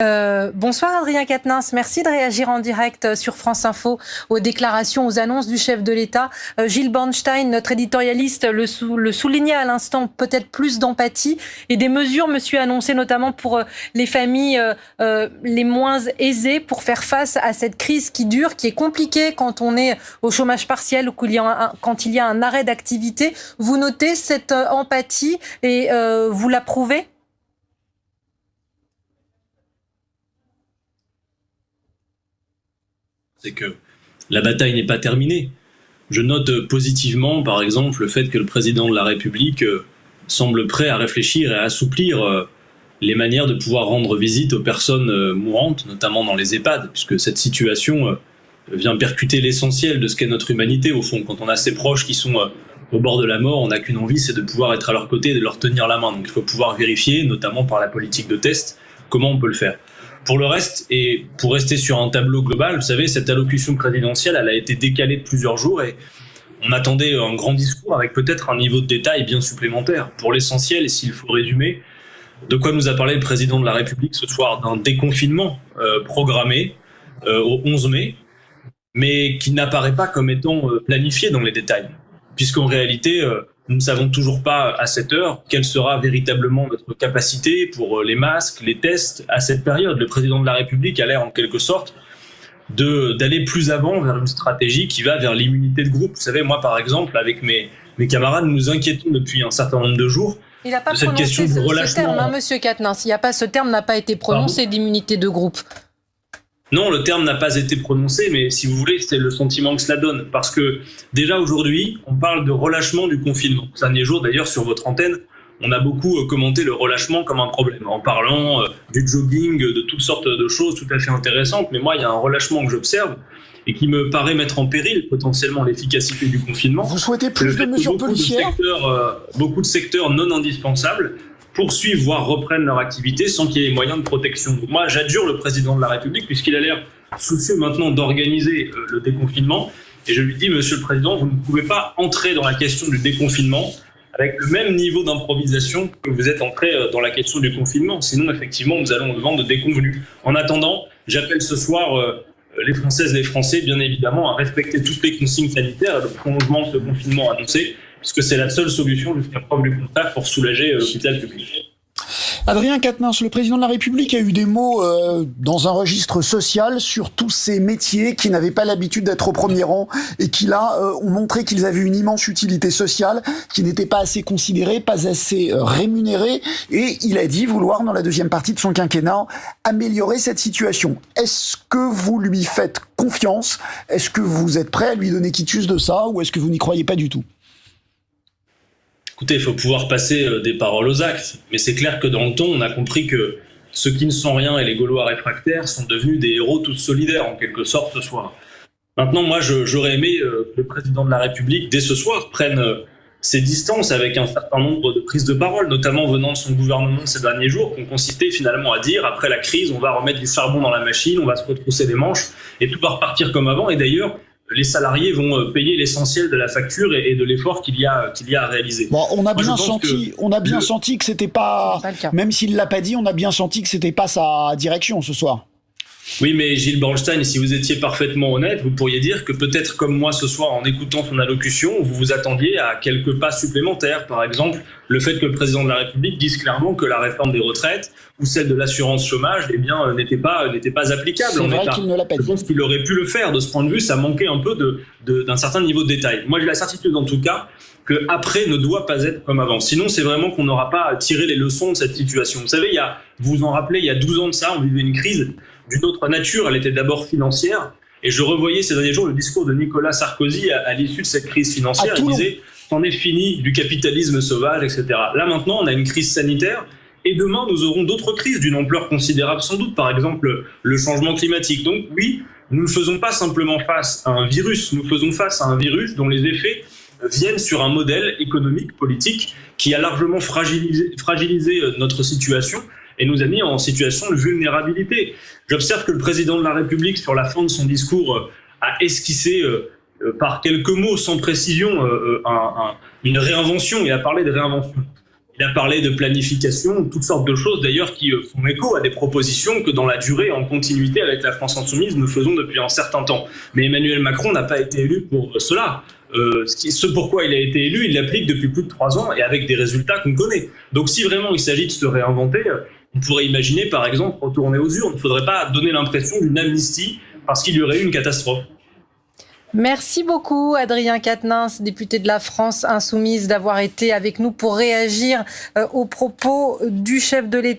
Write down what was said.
Bonsoir Adrien Quatennens, merci de réagir en direct sur France Info aux déclarations, aux annonces du chef de l'État. Gilles Bornstein, notre éditorialiste, le soulignait à l'instant, peut-être plus d'empathie et des mesures, monsieur, annoncées notamment pour les familles les moins aisées pour faire face à cette crise qui dure, qui est compliquée quand on est au chômage partiel ou quand il y a un arrêt d'activité. Vous notez cette empathie et vous l'approuvez ? C'est que la bataille n'est pas terminée. Je note positivement, par exemple, le fait que le président de la République semble prêt à réfléchir et à assouplir les manières de pouvoir rendre visite aux personnes mourantes, notamment dans les EHPAD, puisque cette situation vient percuter l'essentiel de ce qu'est notre humanité, au fond. Quand on a ses proches qui sont au bord de la mort, on n'a qu'une envie, c'est de pouvoir être à leur côté et de leur tenir la main. Donc il faut pouvoir vérifier, notamment par la politique de test, comment on peut le faire. Pour le reste, et pour rester sur un tableau global, vous savez, cette allocution présidentielle, elle a été décalée de plusieurs jours et on attendait un grand discours avec peut-être un niveau de détail bien supplémentaire. Pour l'essentiel, et s'il faut résumer, de quoi nous a parlé le président de la République ce soir? D'un déconfinement programmé au 11 mai, mais qui n'apparaît pas comme étant planifié dans les détails. Puisqu'en réalité, nous ne savons toujours pas à cette heure quelle sera véritablement notre capacité pour les masques, les tests à cette période. Le président de la République a l'air en quelque sorte d'aller plus avant vers une stratégie qui va vers l'immunité de groupe. Vous savez, moi par exemple, avec mes camarades, nous nous inquiétons depuis un certain nombre de jours. Il n'a pas prononcé ce terme, hein, monsieur Quatennens. Ce terme n'a pas été prononcé d'immunité de groupe. Non, le terme n'a pas été prononcé, mais si vous voulez, c'est le sentiment que cela donne. Parce que déjà aujourd'hui, on parle de relâchement du confinement. Ces derniers jours, d'ailleurs, sur votre antenne, on a beaucoup commenté le relâchement comme un problème, en parlant du jogging, de toutes sortes de choses tout à fait intéressantes. Mais moi, il y a un relâchement que j'observe et qui me paraît mettre en péril potentiellement l'efficacité du confinement. Vous souhaitez plus de mesures policières ? Beaucoup de secteurs non indispensables poursuivent, voire reprennent leur activité sans qu'il y ait les moyens de protection. Donc moi, j'adjure le président de la République puisqu'il a l'air soucieux maintenant d'organiser le déconfinement. Et je lui dis, monsieur le président, vous ne pouvez pas entrer dans la question du déconfinement avec le même niveau d'improvisation que vous êtes entré dans la question du confinement. Sinon, effectivement, nous allons au vent de déconvenus. En attendant, j'appelle ce soir les Françaises et les Français, bien évidemment, à respecter toutes les consignes sanitaires et le prolongement de ce confinement annoncé, puisque c'est la seule solution jusqu'à preuve du contraire pour soulager l'hôpital public. Adrien Quatennens, le président de la République a eu des mots dans un registre social sur tous ces métiers qui n'avaient pas l'habitude d'être au premier rang et qui là ont montré qu'ils avaient une immense utilité sociale, qui n'étaient pas assez considérés, pas assez rémunérés, et il a dit vouloir, dans la deuxième partie de son quinquennat, améliorer cette situation. Est-ce que vous lui faites confiance? Est-ce que vous êtes prêt à lui donner quitus de ça, ou est-ce que vous n'y croyez pas du tout? Écoutez, il faut pouvoir passer des paroles aux actes. Mais c'est clair que dans le ton, on a compris que ceux qui ne sont rien et les Gaulois réfractaires sont devenus des héros tous solidaires, en quelque sorte, ce soir. Maintenant, moi, j'aurais aimé que le président de la République, dès ce soir, prenne ses distances avec un certain nombre de prises de parole, notamment venant de son gouvernement ces derniers jours, qui ont consisté finalement à dire, après la crise, on va remettre du charbon dans la machine, on va se retrousser les manches, et tout va repartir comme avant. Et d'ailleurs, les salariés vont payer l'essentiel de la facture et de l'effort qu'il y a à réaliser. Bon, on a bien senti que c'était pas, même s'il l'a pas dit, on a bien senti que c'était pas sa direction ce soir. Oui, mais Gilles Bornstein, si vous étiez parfaitement honnête, vous pourriez dire que peut-être comme moi ce soir, en écoutant son allocution, vous vous attendiez à quelques pas supplémentaires. Par exemple, le fait que le président de la République dise clairement que la réforme des retraites ou celle de l'assurance chômage, eh bien, n'était pas applicable. C'est vrai qu'il ne l'a pas dit. Je pense qu'il aurait pu le faire. De ce point de vue, ça manquait un peu d'un certain niveau de détail. Moi, j'ai la certitude, en tout cas, que après ne doit pas être comme avant. Sinon, c'est vraiment qu'on n'aura pas tiré les leçons de cette situation. Vous savez, vous vous en rappelez, il y a 12 ans de ça, on vivait une crise d'une autre nature. Elle était d'abord financière. Et je revoyais ces derniers jours le discours de Nicolas Sarkozy à l'issue de cette crise financière. Il disait « c'en est fini du capitalisme sauvage, etc. » Là, maintenant, on a une crise sanitaire. Et demain, nous aurons d'autres crises d'une ampleur considérable, sans doute. Par exemple, le changement climatique. Donc oui, nous ne faisons pas simplement face à un virus. Nous faisons face à un virus dont les effets viennent sur un modèle économique, politique, qui a largement fragilisé notre situation et nous a mis en situation de vulnérabilité. J'observe que le président de la République, sur la fin de son discours, a esquissé par quelques mots, sans précision, une réinvention, et a parlé de réinvention. Il a parlé de planification, toutes sortes de choses d'ailleurs qui font écho à des propositions que dans la durée, en continuité avec la France Insoumise, nous faisons depuis un certain temps. Mais Emmanuel Macron n'a pas été élu pour cela. Ce pourquoi il a été élu, il l'applique depuis plus de 3 ans et avec des résultats qu'on connaît. Donc si vraiment il s'agit de se réinventer, on pourrait imaginer par exemple retourner aux urnes. Il ne faudrait pas donner l'impression d'une amnistie parce qu'il y aurait eu une catastrophe. Merci beaucoup Adrien Quatennens, député de la France Insoumise, d'avoir été avec nous pour réagir aux propos du chef de l'État.